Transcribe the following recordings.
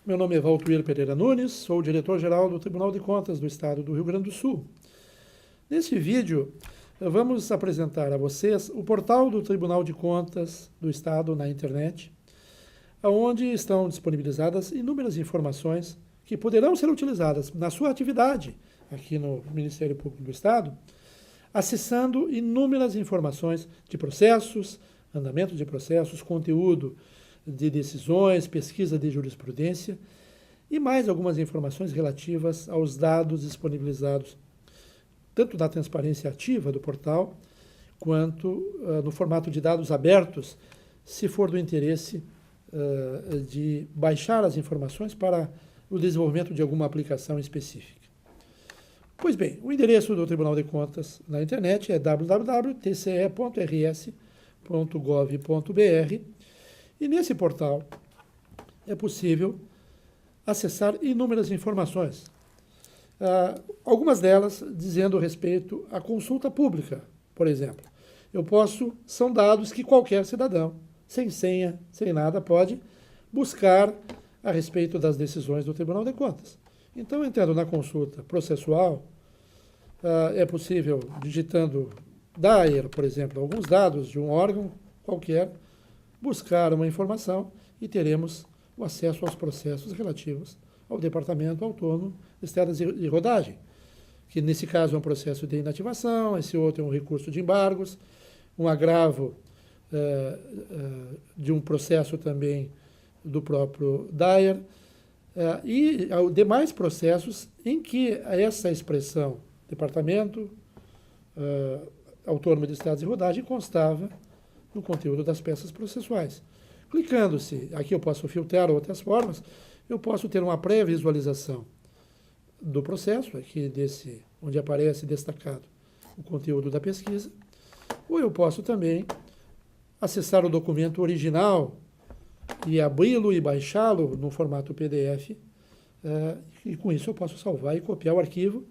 Meu nome é Valtuir Pereira Nunes, sou o diretor-geral do Tribunal de Contas do Estado do Rio Grande do Sul. Nesse vídeo, vamos apresentar a vocês o portal do Tribunal de Contas do Estado na internet, onde estão disponibilizadas inúmeras informações que poderão ser utilizadas na sua atividade aqui no Ministério Público do Estado, acessando inúmeras informações de processos, andamento de processos, conteúdo de decisões, pesquisa de jurisprudência e mais algumas informações relativas aos dados disponibilizados tanto na transparência ativa do portal, quanto no formato de dados abertos, se for do interesse de baixar as informações para o desenvolvimento de alguma aplicação específica. Pois bem, o endereço do Tribunal de Contas na internet é www.tce.rs.gov.br e nesse portal é possível acessar inúmeras informações. Algumas delas dizendo respeito à consulta pública, por exemplo. São dados que qualquer cidadão, sem senha, sem nada, pode buscar a respeito das decisões do Tribunal de Contas. Então, entrando na consulta processual, é possível, digitando DAER, por exemplo, alguns dados de um órgão qualquer, buscar uma informação e teremos o acesso aos processos relativos ao Departamento Autônomo de Estradas de Rodagem, que nesse caso é um processo de inativação, esse outro é um recurso de embargos, um agravo de um processo também do próprio DAER, e demais processos em que essa expressão Departamento Autônomo de Estradas de Rodagem constava no conteúdo das peças processuais. Clicando-se, aqui eu posso filtrar outras formas, eu posso ter uma pré-visualização do processo, aqui onde aparece destacado o conteúdo da pesquisa, ou eu posso também acessar o documento original e abri-lo e baixá-lo no formato PDF, e com isso eu posso salvar e copiar o arquivo,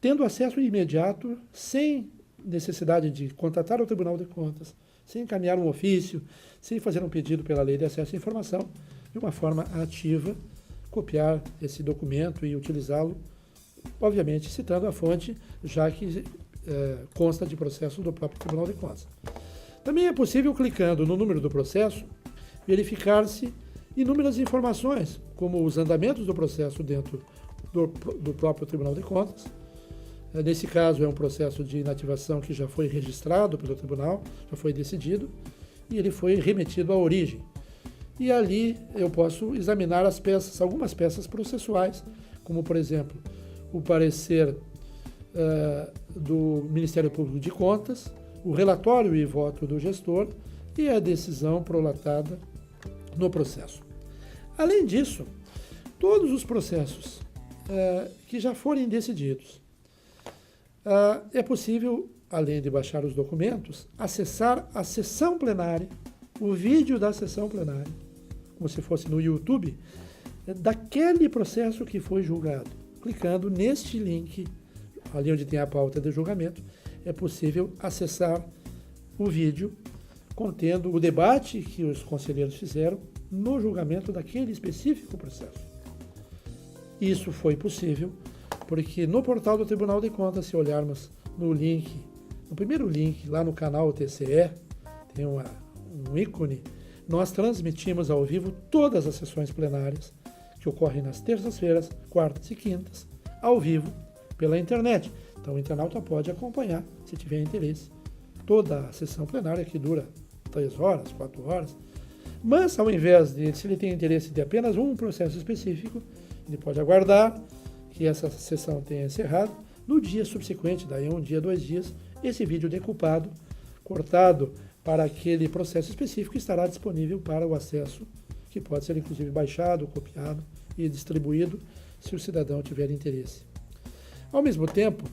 tendo acesso imediato, sem necessidade de contatar o Tribunal de Contas, sem encaminhar um ofício, sem fazer um pedido pela Lei de Acesso à Informação, de uma forma ativa, copiar esse documento e utilizá-lo, obviamente citando a fonte, já que consta de processo do próprio Tribunal de Contas. Também é possível, clicando no número do processo, verificar-se inúmeras informações, como os andamentos do processo dentro do próprio Tribunal de Contas. Nesse caso, é um processo de inativação que já foi registrado pelo tribunal, já foi decidido, e ele foi remetido à origem. E ali eu posso examinar algumas peças processuais, como, por exemplo, o parecer do Ministério Público de Contas, o relatório e voto do gestor e a decisão prolatada no processo. Além disso, todos os processos que já forem decididos, é possível, além de baixar os documentos, acessar a sessão plenária, o vídeo da sessão plenária, como se fosse no YouTube, daquele processo que foi julgado. Clicando neste link, ali onde tem a pauta de julgamento, é possível acessar o vídeo contendo o debate que os conselheiros fizeram no julgamento daquele específico processo. Isso foi possível porque no portal do Tribunal de Contas, se olharmos no primeiro link, lá no canal TCE, tem um ícone, nós transmitimos ao vivo todas as sessões plenárias que ocorrem nas terças-feiras, quartas e quintas, ao vivo, pela internet. Então o internauta pode acompanhar, se tiver interesse, toda a sessão plenária, que dura 3 horas, 4 horas. Mas, ao invés se ele tem interesse de apenas um processo específico, ele pode aguardar que essa sessão tenha encerrado. No dia subsequente, daí 1 dia, 2 dias, esse vídeo decupado, cortado para aquele processo específico, estará disponível para o acesso, que pode ser inclusive baixado, copiado e distribuído, se o cidadão tiver interesse. Ao mesmo tempo,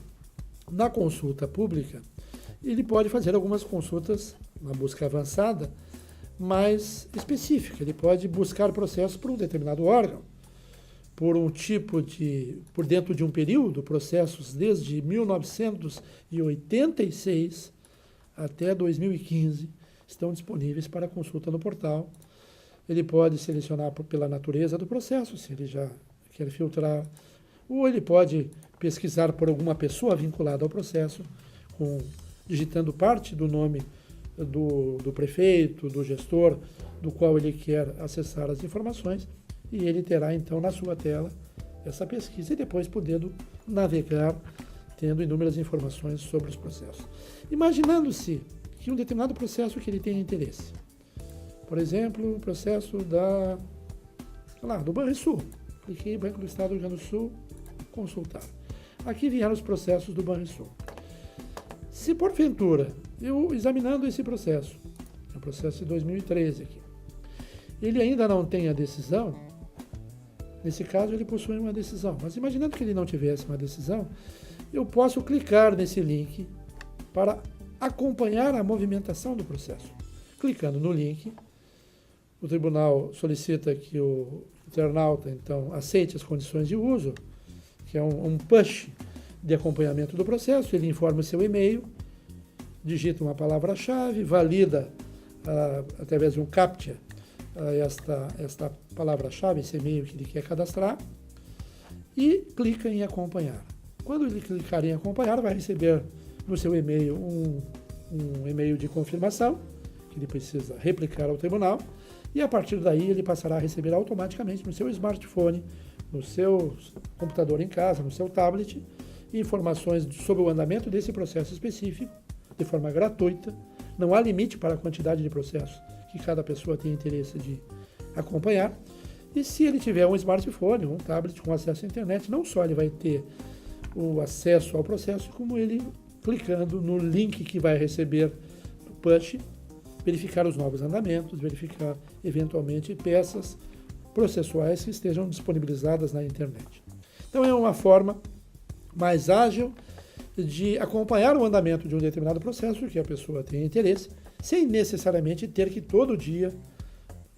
na consulta pública, ele pode fazer algumas consultas, uma busca avançada, mais específica. Ele pode buscar processos por um determinado órgão, por dentro de um período, processos desde 1986 até 2015 estão disponíveis para consulta no portal. ele pode selecionar pela natureza do processo, se ele já quer filtrar, ou ele pode pesquisar por alguma pessoa vinculada ao processo, digitando parte do nome do prefeito, do gestor, do qual ele quer acessar as informações, e ele terá então na sua tela essa pesquisa e depois podendo navegar, tendo inúmeras informações sobre os processos. Imaginando-se que um determinado processo que ele tem interesse, por exemplo, o processo do Banrisul, cliquei Banco do Estado do Rio Grande do Sul, consultar. Aqui vieram os processos do Banrisul. Se porventura, eu examinando esse processo, é o processo de 2013 aqui, ele ainda não tem a decisão, nesse caso ele possui uma decisão, mas imaginando que ele não tivesse uma decisão, eu posso clicar nesse link para acompanhar a movimentação do processo. Clicando no link, o tribunal solicita que o internauta, então, aceite as condições de uso, que é um push de acompanhamento do processo, ele informa o seu e-mail, digita uma palavra-chave, valida através de um CAPTCHA esta palavra-chave, esse e-mail que ele quer cadastrar, e clica em acompanhar. Quando ele clicar em acompanhar, vai receber no seu e-mail um e-mail de confirmação, que ele precisa replicar ao tribunal, e a partir daí ele passará a receber automaticamente no seu smartphone, no seu computador em casa, no seu tablet, informações sobre o andamento desse processo específico, de forma gratuita. Não há limite para a quantidade de processos que cada pessoa tem interesse de acompanhar. E se ele tiver um smartphone, um tablet com acesso à internet, não só ele vai ter o acesso ao processo, como ele, clicando no link que vai receber do push, verificar os novos andamentos, verificar eventualmente peças processuais que estejam disponibilizadas na internet. Então é uma forma mais ágil de acompanhar o andamento de um determinado processo que a pessoa tem interesse, sem necessariamente ter que todo dia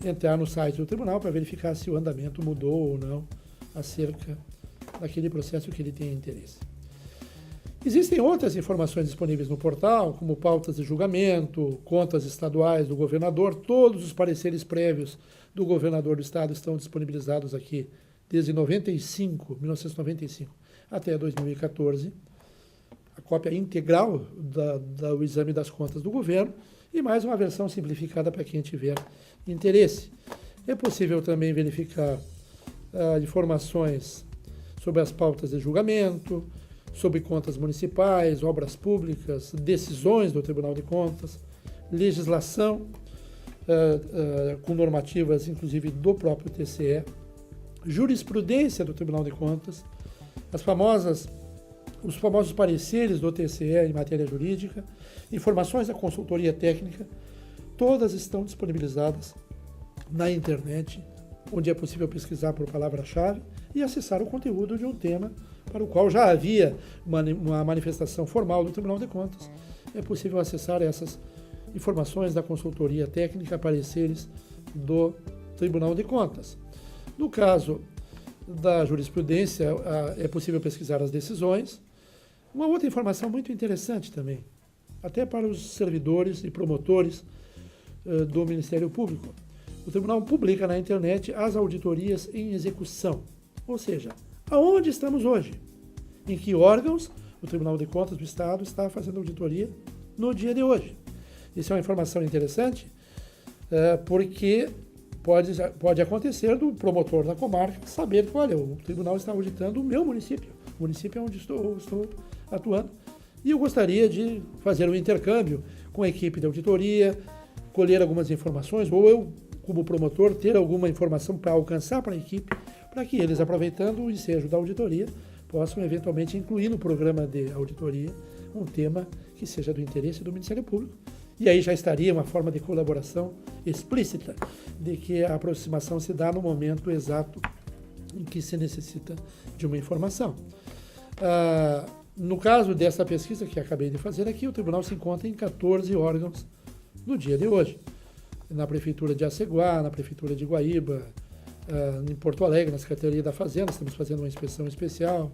entrar no site do tribunal para verificar se o andamento mudou ou não acerca daquele processo que ele tem interesse. Existem outras informações disponíveis no portal, como pautas de julgamento, contas estaduais do governador. Todos os pareceres prévios do governador do estado estão disponibilizados aqui desde 1995 até 2014. A cópia integral do exame das contas do governo e mais uma versão simplificada para quem tiver interesse. É possível também verificar informações sobre as pautas de julgamento, sobre contas municipais, obras públicas, decisões do Tribunal de Contas, legislação com normativas, inclusive, do próprio TCE, jurisprudência do Tribunal de Contas, os famosos pareceres do TCE em matéria jurídica, informações da consultoria técnica, todas estão disponibilizadas na internet, onde é possível pesquisar por palavra-chave e acessar o conteúdo de um tema para o qual já havia uma manifestação formal do Tribunal de Contas. É possível acessar essas informações da consultoria técnica, pareceres do Tribunal de Contas. No caso da jurisprudência, é possível pesquisar as decisões. Uma outra informação muito interessante também, até para os servidores e promotores do Ministério Público. O Tribunal publica na internet as auditorias em execução, ou seja, aonde estamos hoje, em que órgãos o Tribunal de Contas do Estado está fazendo auditoria no dia de hoje. Isso é uma informação interessante, porque pode acontecer do promotor da comarca saber que, olha, o tribunal está auditando o meu município, o município onde estou atuando, e eu gostaria de fazer um intercâmbio com a equipe de auditoria, colher algumas informações, ou eu, como promotor, ter alguma informação para alcançar para a equipe, para que eles, aproveitando o ensejo da auditoria, possam eventualmente incluir no programa de auditoria um tema que seja do interesse do Ministério Público. E aí já estaria uma forma de colaboração explícita de que a aproximação se dá no momento exato em que se necessita de uma informação. No caso dessa pesquisa que acabei de fazer aqui, o tribunal se encontra em 14 órgãos no dia de hoje. Na Prefeitura de Aceguá, na Prefeitura de Guaíba, em Porto Alegre, na Secretaria da Fazenda, estamos fazendo uma inspeção especial,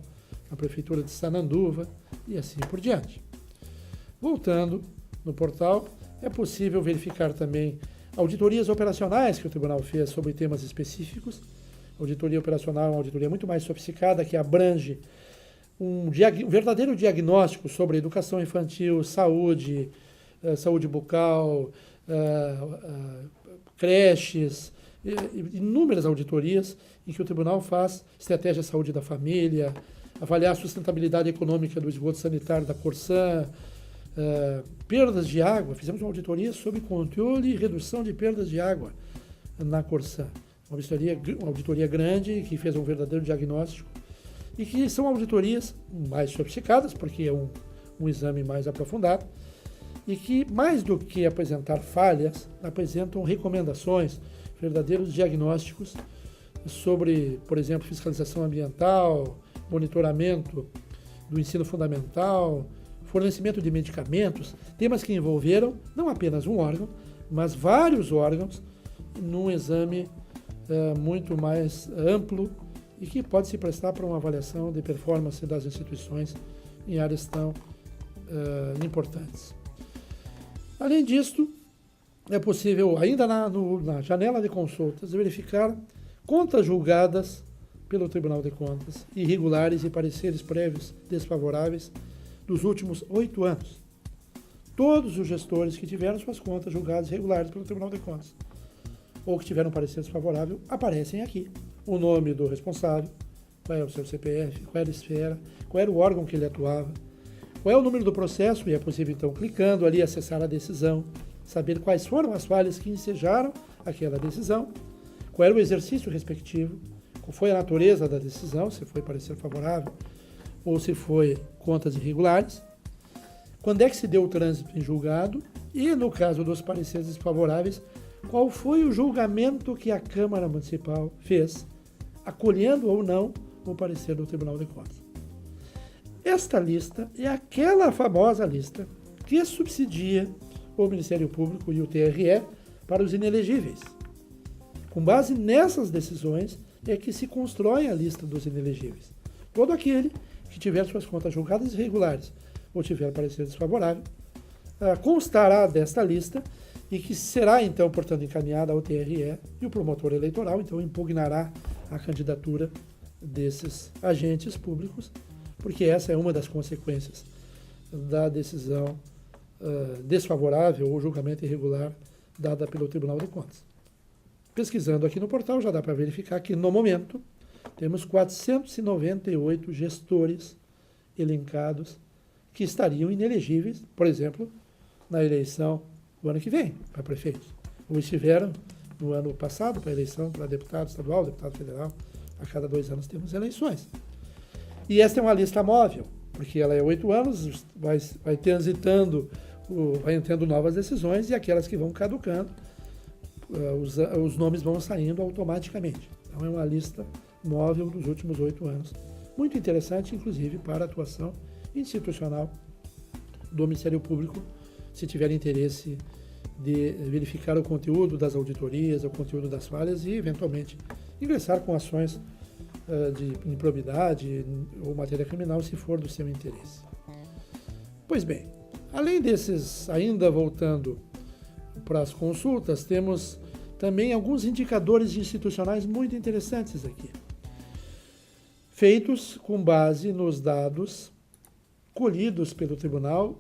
na Prefeitura de Sananduva e assim por diante. Voltando no portal, é possível verificar também Auditorias operacionais que o tribunal fez sobre temas específicos. Auditoria operacional é uma auditoria muito mais sofisticada, que abrange um verdadeiro diagnóstico sobre educação infantil, saúde, saúde bucal, creches, inúmeras auditorias em que o tribunal faz estratégia de saúde da família, avaliar a sustentabilidade econômica do esgoto sanitário da Corsan, perdas de água. Fizemos uma auditoria sobre controle e redução de perdas de água na Corsan. Uma auditoria grande que fez um verdadeiro diagnóstico e que são auditorias mais sofisticadas, porque é um exame mais aprofundado, e que, mais do que apresentar falhas, apresentam recomendações, verdadeiros diagnósticos sobre, por exemplo, fiscalização ambiental, monitoramento do ensino fundamental, fornecimento de medicamentos, temas que envolveram não apenas um órgão, mas vários órgãos num exame muito mais amplo e que pode se prestar para uma avaliação de performance das instituições em áreas tão importantes. Além disto, é possível, ainda na janela de consultas, verificar contas julgadas pelo Tribunal de Contas, irregulares e pareceres prévios desfavoráveis dos últimos 8 anos. Todos os gestores que tiveram suas contas julgadas irregulares pelo Tribunal de Contas ou que tiveram parecer desfavorável aparecem aqui. O nome do responsável, qual é o seu CPF, qual era a esfera, qual era o órgão que ele atuava, qual é o número do processo, e é possível, então, clicando ali, acessar a decisão, saber quais foram as falhas que ensejaram aquela decisão, qual era o exercício respectivo, qual foi a natureza da decisão, se foi parecer favorável ou se foi contas irregulares, quando é que se deu o trânsito em julgado e, no caso dos pareceres desfavoráveis, qual foi o julgamento que a Câmara Municipal fez, acolhendo ou não o parecer do Tribunal de Contas. Esta lista é aquela famosa lista que subsidia o Ministério Público e o TRE para os inelegíveis. Com base nessas decisões é que se constrói a lista dos inelegíveis. Todo aquele que tiver suas contas julgadas irregulares ou tiver parecer desfavorável constará desta lista e que será, então, portanto, encaminhada ao TRE e o promotor eleitoral, então, impugnará a candidatura desses agentes públicos, porque essa é uma das consequências da decisão desfavorável ou julgamento irregular dada pelo Tribunal de Contas. Pesquisando aqui no portal, já dá para verificar que, no momento, temos 498 gestores elencados que estariam inelegíveis, por exemplo, na eleição do ano que vem, para prefeitos. Ou estiveram no ano passado para eleição para deputado estadual, deputado federal. A cada 2 anos temos eleições. E esta é uma lista móvel, porque ela é 8 anos, vai transitando, vai tendo novas decisões e aquelas que vão caducando, os nomes vão saindo automaticamente. Então é uma lista móvel dos últimos 8 anos. Muito interessante, inclusive, para a atuação institucional do Ministério Público, se tiver interesse de verificar o conteúdo das auditorias, o conteúdo das falhas e, eventualmente, ingressar com ações de improbidade ou matéria criminal, se for do seu interesse. Pois bem, além desses, ainda voltando para as consultas, temos também alguns indicadores institucionais muito interessantes aqui, feitos com base nos dados colhidos pelo Tribunal,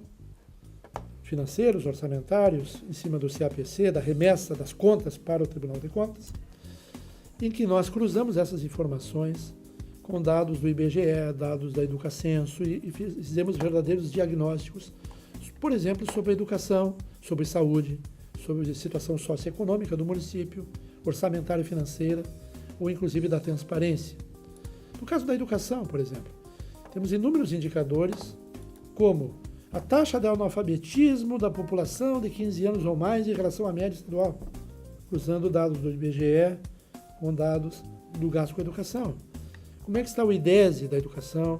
financeiros, orçamentários, em cima do CAPC, da remessa das contas para o Tribunal de Contas, em que nós cruzamos essas informações com dados do IBGE, dados da Educacenso e fizemos verdadeiros diagnósticos, por exemplo, sobre educação, sobre saúde, sobre a situação socioeconômica do município, orçamentária e financeira, ou inclusive da transparência. No caso da educação, por exemplo, temos inúmeros indicadores, como a taxa de analfabetismo da população de 15 anos ou mais em relação à média estadual, cruzando dados do IBGE com dados do gasto com a educação. Como é que está o IDESE da educação?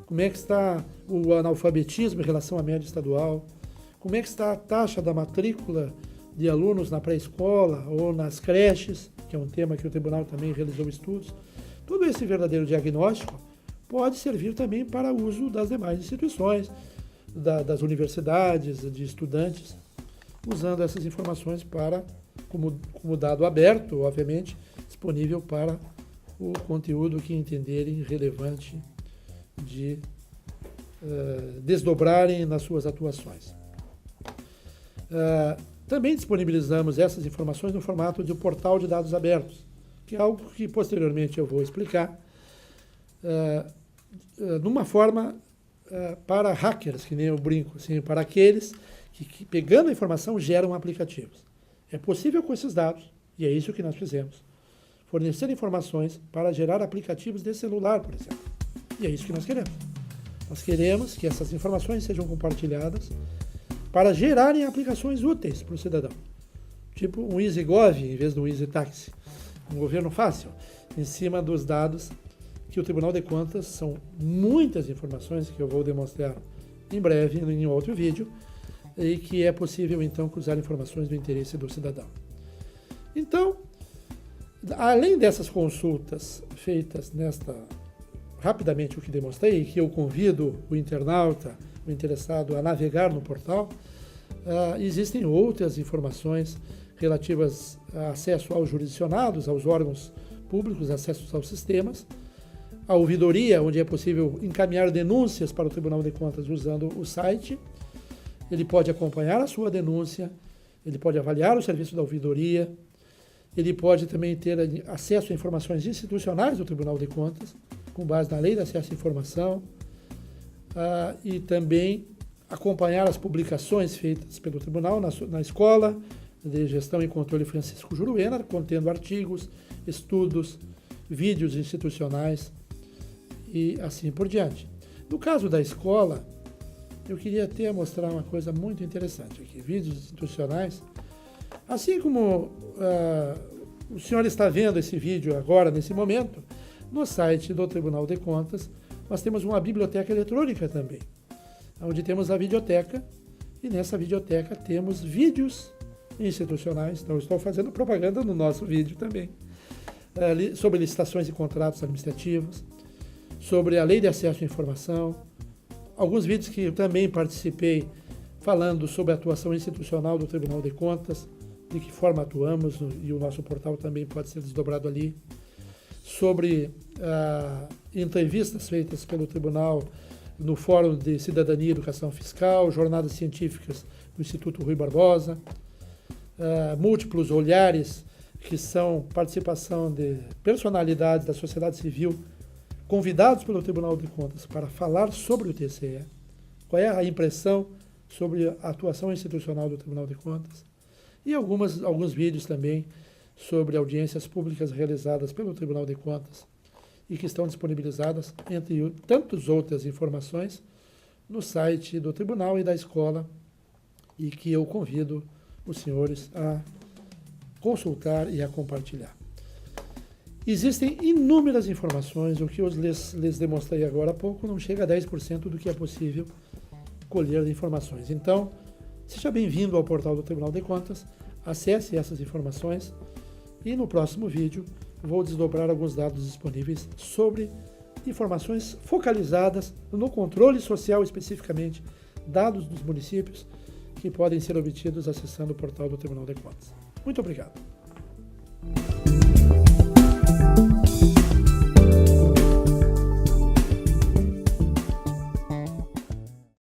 Como é que está o analfabetismo em relação à média estadual? Como é que está a taxa da matrícula de alunos na pré-escola ou nas creches, que é um tema que o tribunal também realizou estudos? Todo esse verdadeiro diagnóstico pode servir também para uso das demais instituições, das universidades, de estudantes, usando essas informações para como dado aberto, obviamente, disponível para o conteúdo que entenderem relevante de desdobrarem nas suas atuações. Também disponibilizamos essas informações no formato de um portal de dados abertos, que é algo que posteriormente eu vou explicar, numa forma para hackers, que nem eu brinco, assim, para aqueles que pegando a informação geram aplicativos. É possível com esses dados, e é isso que nós fizemos, fornecer informações para gerar aplicativos de celular, por exemplo. E é isso que nós queremos. Nós queremos que essas informações sejam compartilhadas para gerarem aplicações úteis para o cidadão. Tipo um EasyGov em vez do EasyTaxi. Um governo fácil, em cima dos dados que o Tribunal de Contas, são muitas informações que eu vou demonstrar em breve em outro vídeo, e que é possível então cruzar informações do interesse do cidadão. Então, além dessas consultas feitas rapidamente o que demonstrei, que eu convido o internauta, o interessado a navegar no portal, existem outras informações relativas a acesso aos jurisdicionados, aos órgãos públicos, acessos aos sistemas, a ouvidoria, onde é possível encaminhar denúncias para o Tribunal de Contas usando o site. Ele pode acompanhar a sua denúncia, ele pode avaliar o serviço da ouvidoria, ele pode também ter acesso a informações institucionais do Tribunal de Contas, com base na Lei de Acesso à Informação, e também acompanhar as publicações feitas pelo Tribunal na Escola de Gestão e Controle Francisco Juruena, contendo artigos, estudos, vídeos institucionais e assim por diante. No caso da escola, eu queria até mostrar uma coisa muito interessante aqui, vídeos institucionais. Assim como o senhor está vendo esse vídeo agora, nesse momento, no site do Tribunal de Contas, nós temos uma biblioteca eletrônica também, onde temos a videoteca, e nessa videoteca temos vídeos institucionais. Então, eu estou fazendo propaganda no nosso vídeo também, sobre licitações e contratos administrativos, sobre a Lei de Acesso à Informação, alguns vídeos que eu também participei falando sobre a atuação institucional do Tribunal de Contas, de que forma atuamos, e o nosso portal também pode ser desdobrado ali, sobre entrevistas feitas pelo Tribunal no Fórum de Cidadania e Educação Fiscal, jornadas científicas do Instituto Rui Barbosa, múltiplos olhares, que são participação de personalidades da sociedade civil, convidados pelo Tribunal de Contas para falar sobre o TCE, qual é a impressão sobre a atuação institucional do Tribunal de Contas, e alguns vídeos também sobre audiências públicas realizadas pelo Tribunal de Contas e que estão disponibilizadas, entre tantas outras informações, no site do Tribunal e da Escola, e que eu convido os senhores a consultar e a compartilhar. Existem inúmeras informações, o que eu lhes demonstrei agora há pouco não chega a 10% do que é possível colher de informações. Então, seja bem-vindo ao portal do Tribunal de Contas, acesse essas informações e no próximo vídeo vou desdobrar alguns dados disponíveis sobre informações focalizadas no controle social, especificamente dados dos municípios que podem ser obtidos acessando o portal do Tribunal de Contas. Muito obrigado.